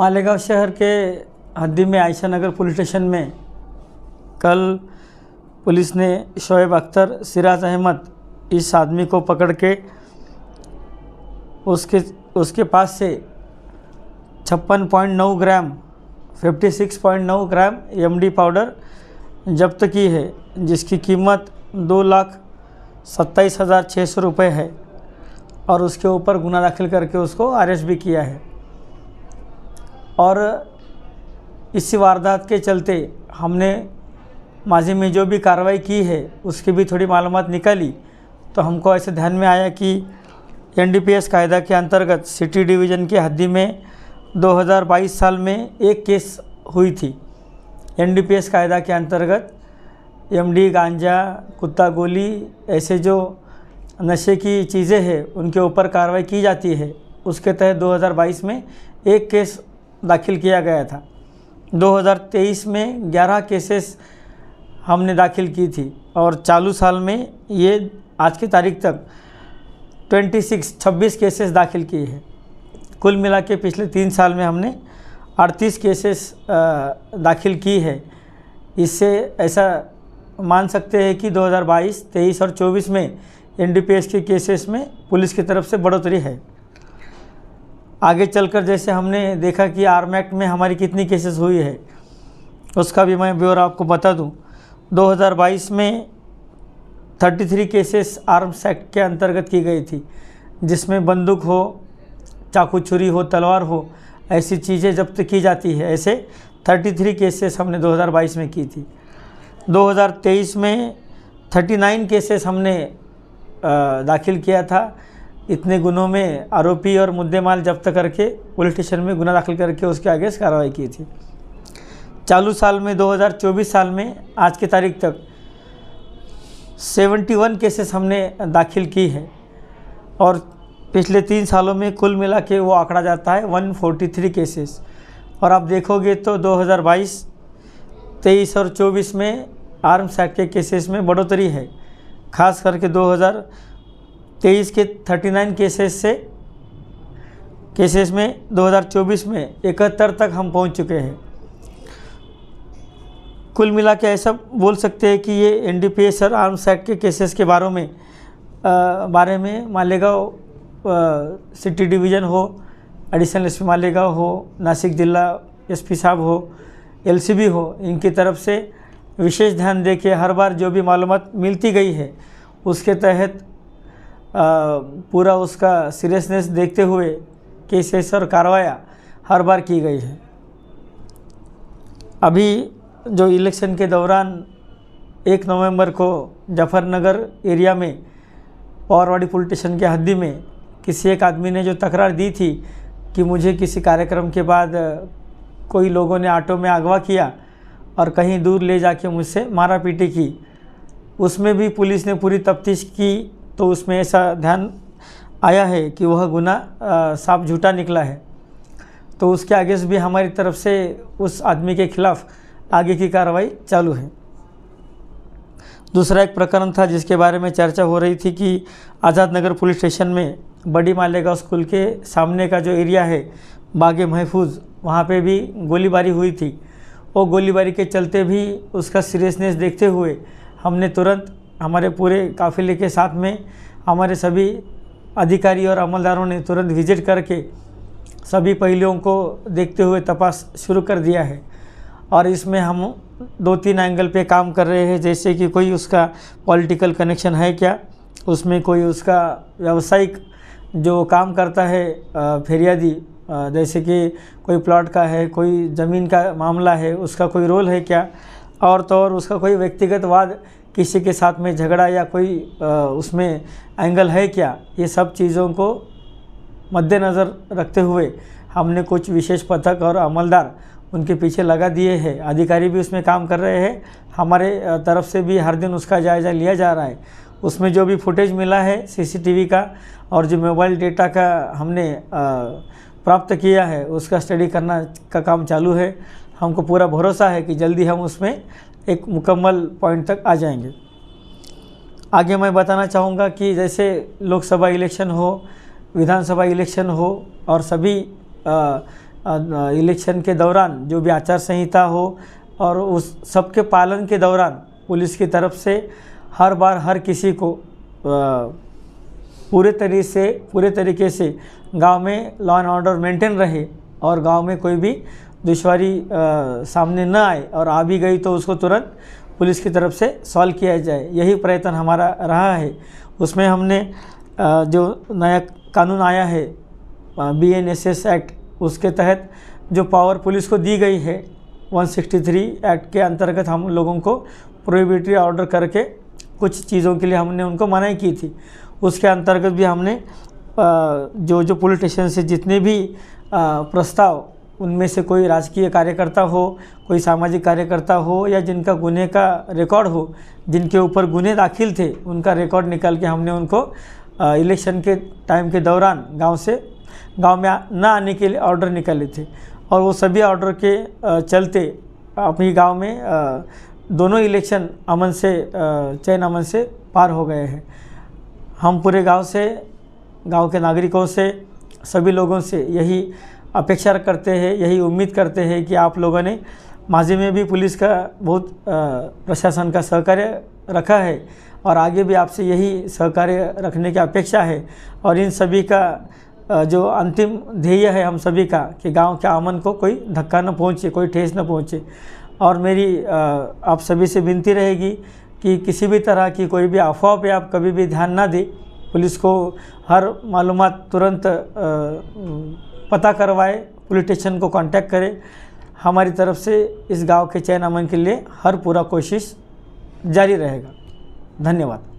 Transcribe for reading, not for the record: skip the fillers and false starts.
मालेगांव शहर के हद्दी में आयशा नगर पुलिस स्टेशन में कल पुलिस ने शोएब अख्तर सिराज अहमद इस आदमी को पकड़ के उसके पास से 56.9 ग्राम 56.9 ग्राम एमडी पाउडर जब्त की है, जिसकी कीमत 2,27,600 रुपये है और उसके ऊपर गुना दाखिल करके उसको अरेस्ट भी किया है। और इसी वारदात के चलते हमने माजी में जो भी कार्रवाई की है उसकी भी थोड़ी मालूमात निकाली, तो हमको ऐसे ध्यान में आया कि एनडीपीएस कायदा के अंतर्गत सिटी डिवीज़न की हद्दी में 2022 साल में एक केस हुई थी। एनडीपीएस कायदा के अंतर्गत एमडी, गांजा, कुत्ता गोली ऐसे जो नशे की चीज़ें हैं उनके ऊपर कार्रवाई की जाती है। उसके तहत 2022 में एक केस दाखिल किया गया था। 2023 में 11 केसेस हमने दाखिल की थी और चालू साल में ये आज की तारीख तक 26 केसेस दाखिल किए हैं। कुल मिला के पिछले 3 साल में हमने 38 केसेस दाखिल की है। इससे ऐसा मान सकते हैं कि 2022, 23 और 24 में एनडीपीएस के केसेस में पुलिस की तरफ से बढ़ोतरी है। आगे चलकर जैसे हमने देखा कि आर्म एक्ट में हमारी कितनी केसेस हुई है उसका भी मैं ब्यौरा आपको बता दूं। 2022 में 33 केसेस आर्म्स एक्ट के अंतर्गत की गई थी, जिसमें बंदूक हो, चाकू छुरी हो, तलवार हो, ऐसी चीज़ें जब्त की जाती है। ऐसे 33 केसेस हमने 2022 में की थी। 2023 में 39 केसेस हमने दाखिल किया था। इतने गुनों में आरोपी और मुद्देमाल जब्त करके पुलिस स्टेशन में गुना दाखिल करके उसके आगे कार्रवाई की थी। चालू साल में 2024 साल में आज की तारीख तक 71 केसेस हमने दाखिल की है और पिछले 3 सालों में कुल मिला के वो आंकड़ा जाता है 143 केसेस। और आप देखोगे तो 2022, 23 और 24 में आर्म्स एक्ट के केसेस में बढ़ोतरी है। खास करके 2023 के 39 केसेस में 2024 में 71 तक हम पहुंच चुके हैं। कुल मिला के ऐसा बोल सकते हैं कि ये एनडीपीएस और आर्म्स एक्ट के केसेस के बारे में मालेगांव सिटी डिवीज़न हो, एडिशनल एसपी मालेगांव हो, नासिक जिला एसपी साहब हो, एलसीबी हो, इनकी तरफ से विशेष ध्यान दे के हर बार जो भी मालूमात मिलती गई है उसके तहत पूरा उसका सीरियसनेस देखते हुए केसेस और कार्रवाइयाँ हर बार की गई है। अभी जो इलेक्शन के दौरान 1 नवंबर को जफरनगर एरिया में पवारवाड़ी पुलिस स्टेशन के हद्दी में किसी एक आदमी ने जो तकरार दी थी कि मुझे किसी कार्यक्रम के बाद कोई लोगों ने ऑटो में अगवा किया और कहीं दूर ले जाके मुझसे मारा पीटी की, उसमें भी पुलिस ने पूरी तफ्तीश की तो उसमें ऐसा ध्यान आया है कि वह गुना साफ झूठा निकला है। तो उसके आगे से भी हमारी तरफ से उस आदमी के खिलाफ़ आगे की कार्रवाई चालू है। दूसरा एक प्रकरण था जिसके बारे में चर्चा हो रही थी कि आज़ाद नगर पुलिस स्टेशन में बड़ी मालेगांव स्कूल के सामने का जो एरिया है बागे महफूज, वहाँ पे भी गोलीबारी हुई थी। वो गोलीबारी के चलते भी उसका सीरियसनेस देखते हुए हमने तुरंत हमारे पूरे काफ़िले के साथ में हमारे सभी अधिकारी और अमलदारों ने तुरंत विजिट करके सभी पहलुओं को देखते हुए तपास शुरू कर दिया है। और इसमें हम 2-3 एंगल पे काम कर रहे हैं, जैसे कि कोई उसका पॉलिटिकल कनेक्शन है क्या, उसमें कोई उसका व्यावसायिक जो काम करता है फिरियादी, जैसे कि कोई प्लॉट का है, कोई ज़मीन का मामला है, उसका कोई रोल है क्या, और तो और उसका कोई व्यक्तिगत वाद किसी के साथ में झगड़ा या कोई उसमें एंगल है क्या, ये सब चीज़ों को मद्देनज़र रखते हुए हमने कुछ विशेष पथक और अमलदार उनके पीछे लगा दिए हैं। अधिकारी भी उसमें काम कर रहे हैं, हमारे तरफ से भी हर दिन उसका जायज़ा लिया जा रहा है। उसमें जो भी फुटेज मिला है सीसीटीवी का और जो मोबाइल डेटा का हमने प्राप्त किया है उसका स्टडी करना का काम चालू है। हमको पूरा भरोसा है कि जल्दी हम उसमें एक मुकम्मल पॉइंट तक आ जाएंगे। आगे मैं बताना चाहूँगा कि जैसे लोकसभा इलेक्शन हो, विधानसभा इलेक्शन हो और सभी इलेक्शन के दौरान जो भी आचार संहिता हो और उस सबके पालन के दौरान पुलिस की तरफ से हर बार हर किसी को पूरे तरीके से गांव में लॉ एंड ऑर्डर मेंटेन रहे और गांव में कोई भी दुश्वारी सामने न आए, और आ भी गई तो उसको तुरंत पुलिस की तरफ से सॉल्व किया जाए, यही प्रयत्न हमारा रहा है। उसमें हमने जो नया कानून आया है BNSS एक्ट, उसके तहत जो पावर पुलिस को दी गई है 163 एक्ट के अंतर्गत हम लोगों को प्रोहिबिटरी ऑर्डर करके कुछ चीज़ों के लिए हमने उनको मनाही की थी। उसके अंतर्गत भी हमने जो पुलिस स्टेशन से जितने भी प्रस्ताव, उनमें से कोई राजकीय कार्यकर्ता हो, कोई सामाजिक कार्यकर्ता हो या जिनका गुने का रिकॉर्ड हो, जिनके ऊपर गुने दाखिल थे, उनका रिकॉर्ड निकाल के हमने उनको इलेक्शन के टाइम के दौरान गांव में न आने के लिए ऑर्डर निकाले थे, और वो सभी ऑर्डर के चलते अपनी गांव में दोनों इलेक्शन अमन से चैन अमन से पार हो गए हैं। हम पूरे गांव के नागरिकों से, सभी लोगों से यही अपेक्षा करते हैं, यही उम्मीद करते हैं कि आप लोगों ने माजी में भी पुलिस का बहुत प्रशासन का सहकार्य रखा है और आगे भी आपसे यही सहकार्य रखने की अपेक्षा है। और इन सभी का जो अंतिम ध्येय है हम सभी का कि गांव के अमन को कोई धक्का न पहुंचे, कोई ठेस न पहुंचे। और मेरी आप सभी से विनती रहेगी कि किसी भी तरह की कोई भी अफवाह पे आप कभी भी ध्यान ना दें। पुलिस को हर मालूमात तुरंत पता करवाए, पुलिस स्टेशन को कांटेक्ट करें। हमारी तरफ से इस गांव के चैन अमन के लिए हर पूरा कोशिश जारी रहेगा। धन्यवाद।